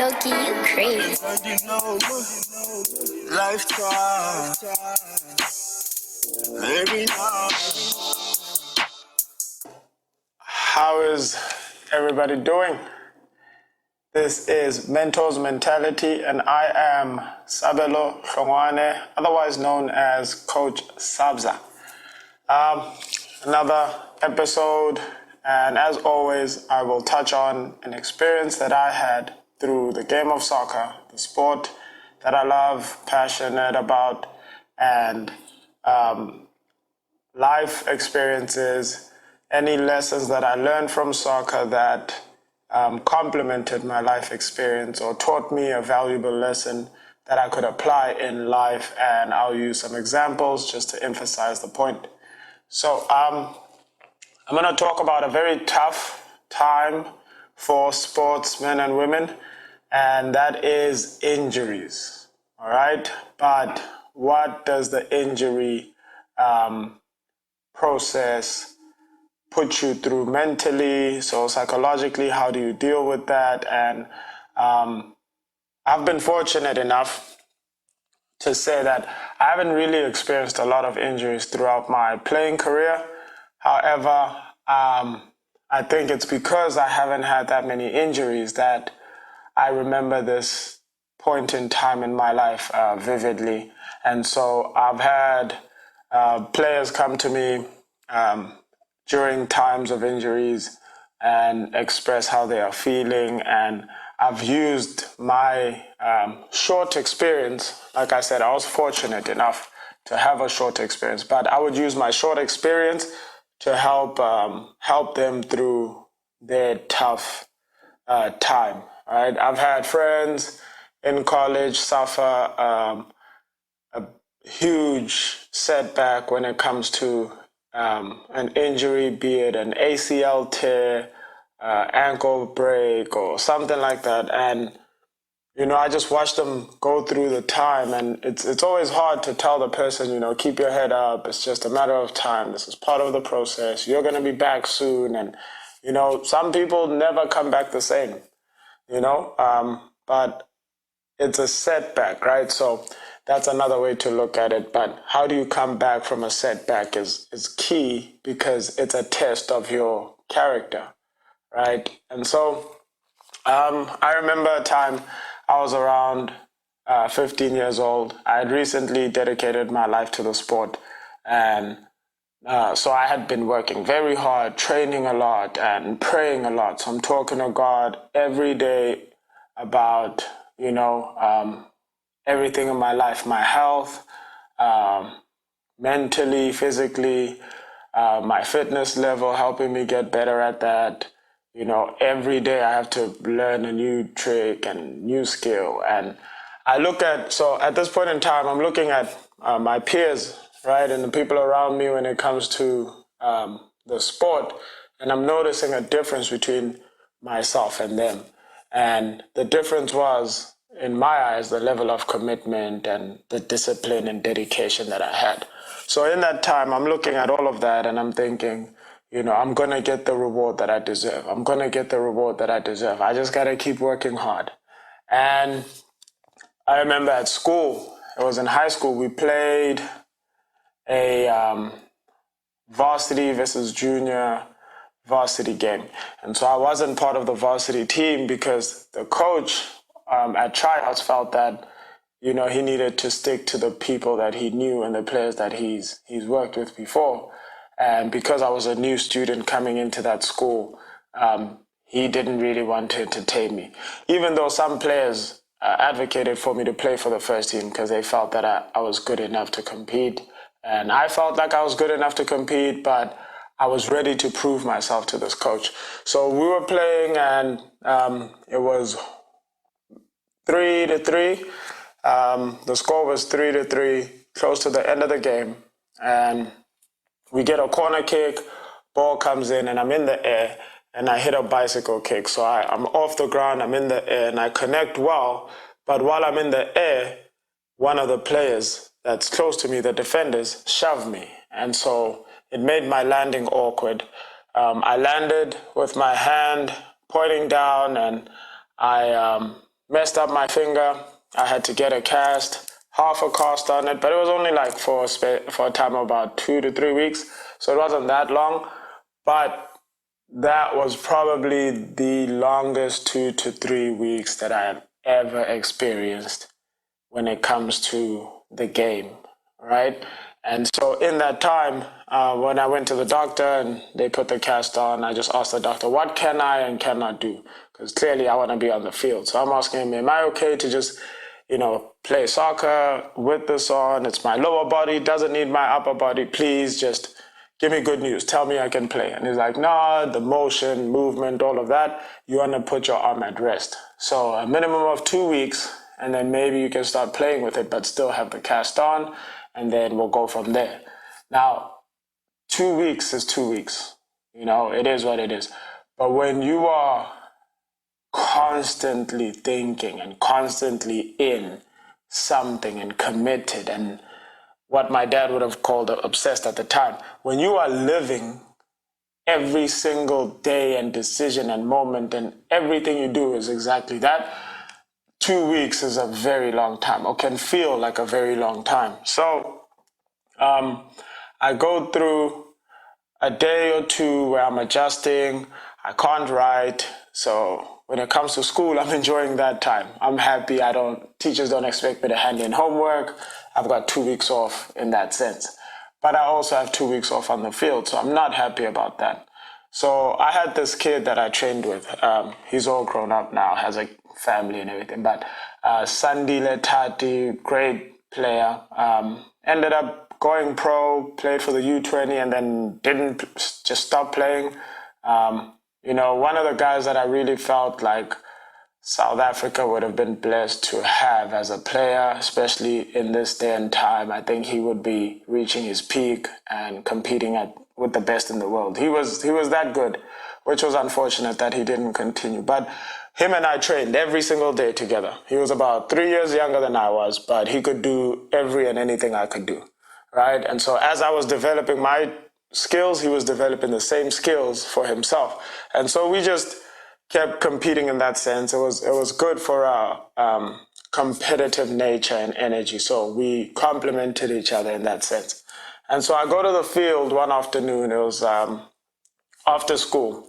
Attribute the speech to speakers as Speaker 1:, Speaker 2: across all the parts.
Speaker 1: Loki, you crazy.
Speaker 2: Life try. Every now. How is everybody doing? This is Mentors Mentality, and I am Sabelo Shongwane, otherwise known as Coach Sabza. Another episode, and as always, I will touch on an experience that I had through the game of soccer, the sport that I love, passionate about, and life experiences, any lessons that I learned from soccer that complemented my life experience or taught me a valuable lesson that I could apply in life. And I'll use some examples just to emphasize the point. So I'm going to talk about a very tough time for sportsmen and women, and that is injuries. All right? But what does the injury process put you through mentally? So psychologically, how do you deal with that? And I've been fortunate enough to say that I haven't really experienced a lot of injuries throughout my playing career. However, I think it's because I haven't had that many injuries that I remember this point in time in my life vividly. And so I've had players come to me during times of injuries and express how they are feeling. And I've used my short experience. Like I said, I was fortunate enough to have a short experience, but I would use my short experience to help them through their tough time. Right? I've had friends in college suffer a huge setback when it comes to an injury, be it an ACL tear, ankle break, or something like that. And I just watch them go through the time, and it's always hard to tell the person, keep your head up. It's just a matter of time. This is part of the process. You're going to be back soon. And, some people never come back the same, but it's a setback, right? So that's another way to look at it. But how do you come back from a setback is key, because it's a test of your character, right? And so I remember a time I was around 15 years old. I had recently dedicated my life to the sport. And so I had been working very hard, training a lot and praying a lot. So I'm talking to God every day about, everything in my life, my health, mentally, physically, my fitness level, helping me get better at that. Every day I have to learn a new trick and new skill. And so at this point in time, I'm looking at my peers, right, and the people around me when it comes to the sport, and I'm noticing a difference between myself and them. And the difference was, in my eyes, the level of commitment and the discipline and dedication that I had. So in that time, I'm looking at all of that and I'm thinking, I'm going to get the reward that I deserve. I'm going to get the reward that I deserve. I just got to keep working hard. And I remember at school, it was in high school, we played a varsity versus junior varsity game. And so I wasn't part of the varsity team because the coach at tryouts felt that, he needed to stick to the people that he knew and the players that he's worked with before. And because I was a new student coming into that school, he didn't really want to entertain me, even though some players advocated for me to play for the first team because they felt that I was good enough to compete. And I felt like I was good enough to compete, but I was ready to prove myself to this coach. So we were playing, and it was 3-3. The score was 3-3, close to the end of the game. And we get a corner kick, ball comes in, and I'm in the air, and I hit a bicycle kick. So I'm off the ground, I'm in the air, and I connect well. But while I'm in the air, one of the players that's close to me, the defenders, shoved me. And so it made my landing awkward. I landed with my hand pointing down, and I messed up my finger. I had to get a cast, half a cast on it, but it was only like for a time of about 2 to 3 weeks, so it wasn't that long. But that was probably the longest 2 to 3 weeks that I have ever experienced when it comes to the game, right? And so in that time, when I went to the doctor and they put the cast on, I just asked the doctor, what can I and cannot do? Because clearly I want to be on the field. So I'm asking him, am I okay to just, play soccer with this on? It's my lower body, doesn't need my upper body. Please just give me good news. Tell me I can play. And he's like, no, the motion, movement, all of that, you want to put your arm at rest. So a minimum of 2 weeks, and then maybe you can start playing with it, but still have the cast on, and then we'll go from there. Now, 2 weeks is 2 weeks. It is what it is. But when you are constantly thinking and constantly in something and committed and what my dad would have called obsessed at the time, when you are living every single day and decision and moment and everything you do is exactly that, 2 weeks is a very long time, or can feel like a very long time. So I go through a day or two where I'm adjusting. I can't write. So when it comes to school, I'm enjoying that time. I'm happy. Teachers don't expect me to hand in homework. I've got 2 weeks off in that sense. But I also have 2 weeks off on the field, so I'm not happy about that. So I had this kid that I trained with. He's all grown up now, has a family and everything. But Sandile Tati, great player, ended up going pro, played for the U20, and then didn't just stop playing. One of the guys that I really felt like South Africa would have been blessed to have as a player, especially in this day and time. I think he would be reaching his peak and competing with the best in the world. He was that good, which was unfortunate that he didn't continue. But him and I trained every single day together. He was about 3 years younger than I was, but he could do every and anything I could do, right? And so as I was developing my skills, he was developing the same skills for himself. And so we just kept competing in that sense. It was good for our competitive nature and energy. So we complemented each other in that sense. And so I go to the field one afternoon. It was after school,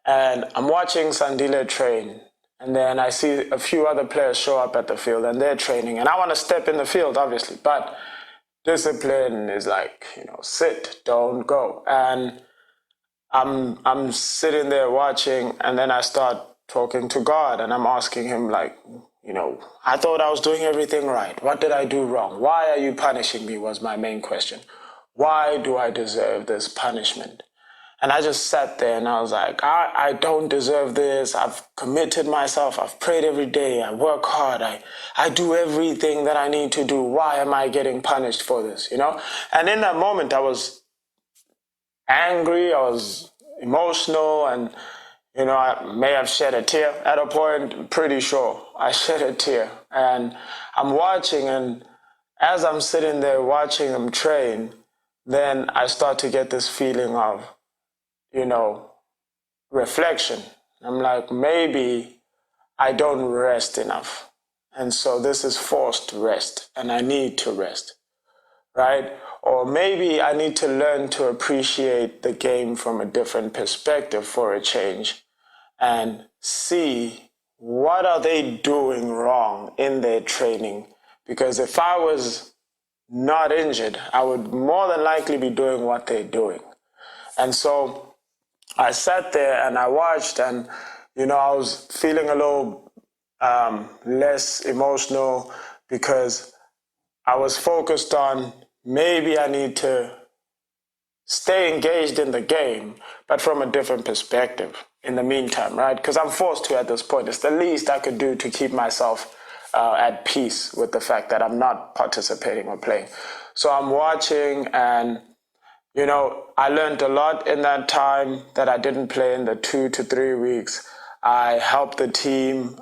Speaker 2: and I'm watching Sandile train. And then I see a few other players show up at the field, and they're training. And I want to step in the field, obviously, but discipline is like, sit, don't go. And I'm sitting there watching, and then I start talking to God, and I'm asking him, like, I thought I was doing everything right. What did I do wrong? Why are you punishing me was my main question. Why do I deserve this punishment? And I just sat there and I was like, I don't deserve this. I've committed myself. I've prayed every day. I work hard. I do everything that I need to do. Why am I getting punished for this, And in that moment, I was angry, I was emotional, and I may have shed a tear at a point. I'm pretty sure I shed a tear. And I'm watching, and as I'm sitting there watching them train, then I start to get this feeling of, reflection. I'm like, maybe I don't rest enough. And so this is forced rest, and I need to rest, right? Or maybe I need to learn to appreciate the game from a different perspective for a change and see what are they doing wrong in their training. Because if I was not injured, I would more than likely be doing what they're doing. And so I sat there and I watched, and, I was feeling a little less emotional because I was focused on maybe I need to stay engaged in the game, but from a different perspective in the meantime, right? Because I'm forced to at this point. It's the least I could do to keep myself at peace with the fact that I'm not participating or playing. So I'm watching, and, I learned a lot in that time that I didn't play in the 2 to 3 weeks. I helped the team,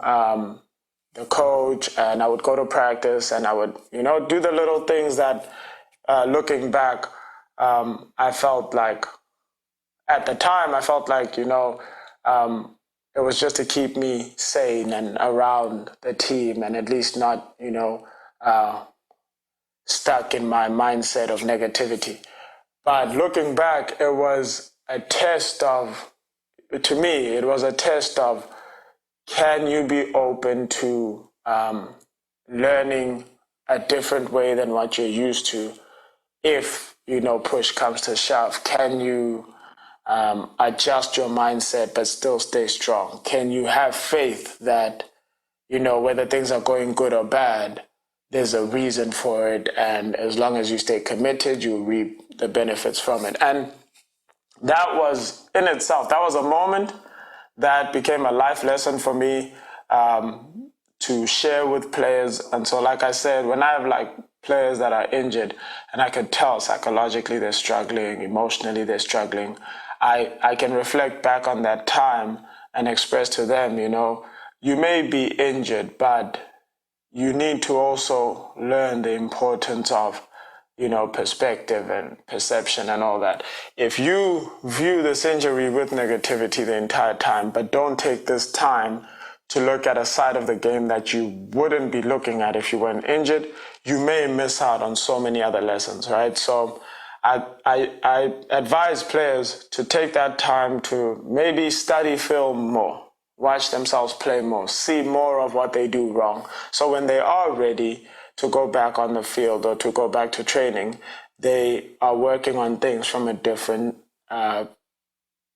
Speaker 2: the coach, and I would go to practice, and I would, do the little things that, looking back, I felt like, at the time, I felt like, it was just to keep me sane and around the team, and at least not, stuck in my mindset of negativity. But looking back, it was a test of, to me, it was a test of, can you be open to learning a different way than what you're used to? If, push comes to shove, can you adjust your mindset but still stay strong? Can you have faith that, whether things are going good or bad, there's a reason for it, and as long as you stay committed, you reap the benefits from it. And that was in itself, that was a moment that became a life lesson for me, to share with players. And so, like I said, when I have like players that are injured and I can tell psychologically they're struggling, emotionally they're struggling, I can reflect back on that time and express to them, you may be injured, but you need to also learn the importance of, perspective and perception and all that. If you view this injury with negativity the entire time, but don't take this time to look at a side of the game that you wouldn't be looking at if you weren't injured, you may miss out on so many other lessons, right? So I advise players to take that time to maybe study film more, watch themselves play more, see more of what they do wrong. So when they are ready to go back on the field or to go back to training, they are working on things from a different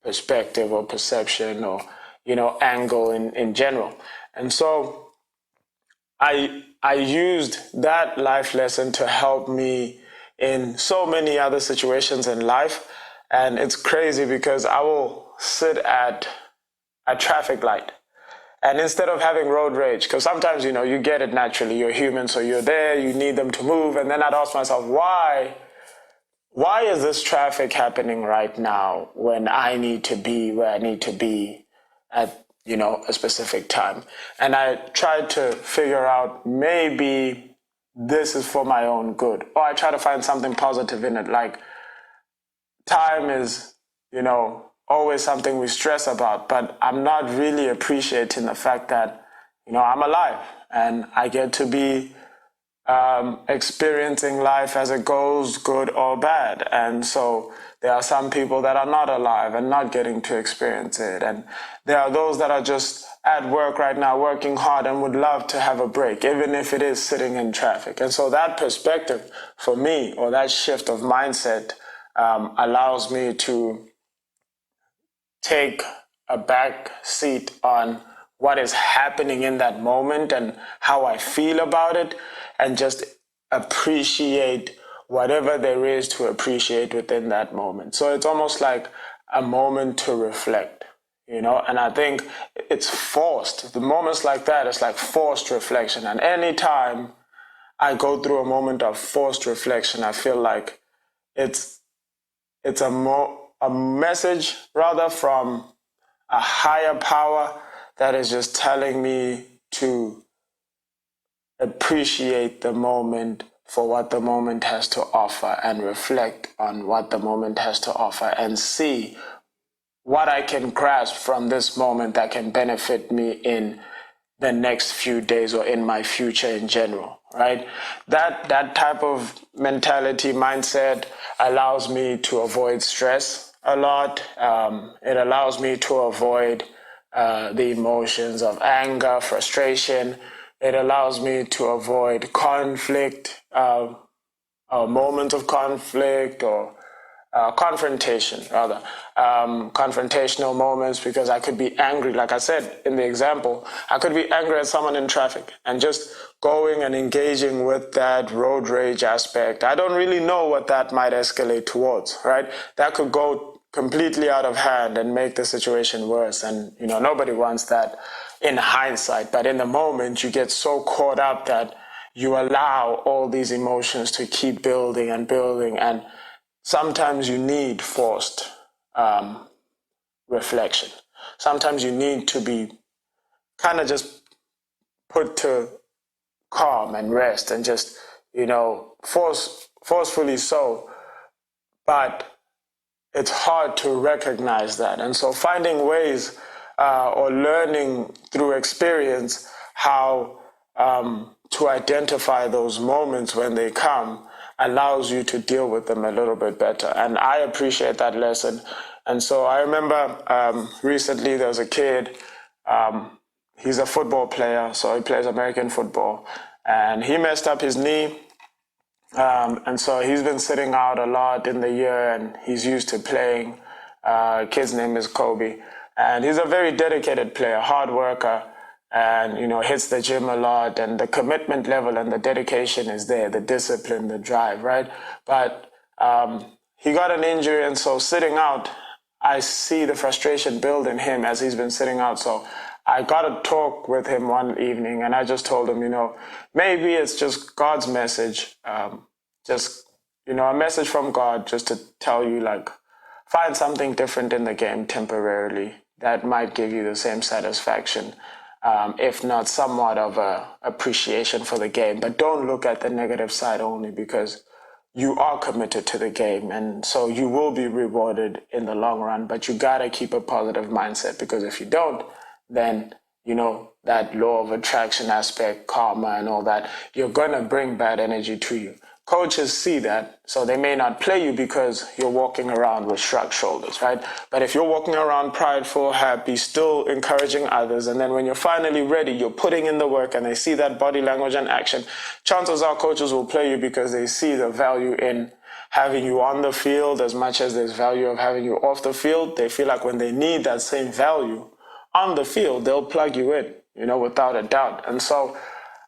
Speaker 2: perspective or perception or, angle in general. And so I used that life lesson to help me in so many other situations in life. And it's crazy because I will sit at a traffic light, and instead of having road rage, because sometimes, you get it naturally, you're human, so you're there, you need them to move. And then I'd ask myself, why is this traffic happening right now when I need to be where I need to be at, a specific time? And I tried to figure out, maybe this is for my own good. Or I try to find something positive in it. Like, time is, always something we stress about, but I'm not really appreciating the fact that, I'm alive and I get to be experiencing life as it goes, good or bad. And so there are some people that are not alive and not getting to experience it. And there are those that are just at work right now, working hard and would love to have a break, even if it is sitting in traffic. And so that perspective for me, or that shift of mindset, allows me to take a back seat on what is happening in that moment and how I feel about it, and just appreciate whatever there is to appreciate within that moment. So it's almost like a moment to reflect, and I think it's forced. The moments like that, it's like forced reflection. And anytime I go through a moment of forced reflection, I feel like it's a message rather from a higher power that is just telling me to appreciate the moment for what the moment has to offer, and reflect on what the moment has to offer, and see what I can grasp from this moment that can benefit me in the next few days or in my future in general, right? That type of mentality, mindset, allows me to avoid stress a lot. It allows me to avoid the emotions of anger, frustration. It allows me to avoid conflict, moments of conflict, or confrontation, rather. Confrontational moments, because I could be angry. Like I said in the example, I could be angry at someone in traffic, and just going and engaging with that road rage aspect, I don't really know what that might escalate towards, right? That could go completely out of hand and make the situation worse. And, nobody wants that in hindsight. But in the moment, you get so caught up that you allow all these emotions to keep building and building. And sometimes you need forced reflection. Sometimes you need to be kind of just put to calm and rest, and just, forcefully so. But it's hard to recognize that. And so finding ways or learning through experience how to identify those moments when they come allows you to deal with them a little bit better. And I appreciate that lesson. And so I remember recently there was a kid, he's a football player, so he plays American football, and he messed up his knee. And so he's been sitting out a lot in the year, and he's used to playing. Kid's name is Kobe, and he's a very dedicated player, hard worker, and hits the gym a lot. And the commitment level and the dedication is there, the discipline, the drive, right? But he got an injury, and so sitting out, I see the frustration build in him as he's been sitting out. So I got to talk with him one evening, and I just told him, maybe it's just God's message, just, a message from God just to tell you, like, find something different in the game temporarily that might give you the same satisfaction, if not somewhat of a appreciation for the game. But don't look at the negative side only, because you are committed to the game, and so you will be rewarded in the long run. But you gotta keep a positive mindset, because if you don't, then that law of attraction aspect, karma and all that, you're gonna bring bad energy to you. Coaches see that, so they may not play you because you're walking around with shrugged shoulders, right? But if you're walking around prideful, happy, still encouraging others, and then when you're finally ready, you're putting in the work, and they see that body language and action, chances are coaches will play you because they see the value in having you on the field as much as there's value of having you off the field. They feel like when they need that same value on the field, they'll plug you in, without a doubt. And so,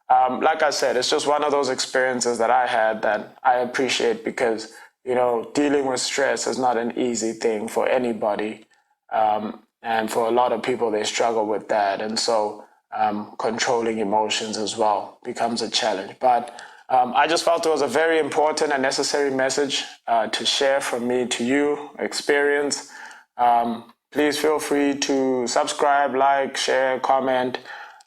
Speaker 2: like I said, it's just one of those experiences that I had that I appreciate, because, dealing with stress is not an easy thing for anybody. And for a lot of people, they struggle with that. And so controlling emotions as well becomes a challenge. But I just felt it was a very important and necessary message to share from me to you, experience. Please feel free to subscribe, like, share, comment.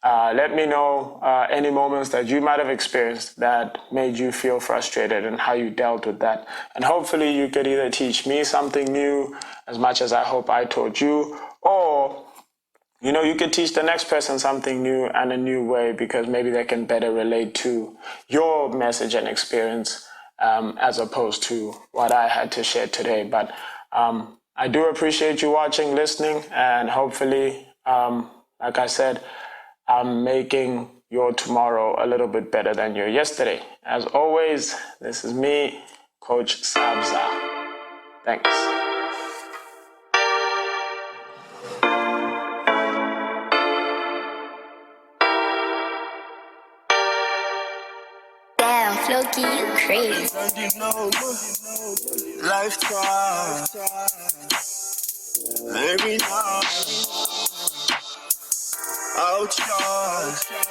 Speaker 2: Let me know any moments that you might have experienced that made you feel frustrated and how you dealt with that. And hopefully you could either teach me something new as much as I hope I taught you, or you could teach the next person something new and a new way, because maybe they can better relate to your message and experience as opposed to what I had to share today. But I do appreciate you watching, listening, and hopefully, like I said, I'm making your tomorrow a little bit better than your yesterday. As always, this is me, Coach Sabza. Thanks.
Speaker 1: Damn, Floki, you crazy.
Speaker 3: Life try. Every night. Outcharge.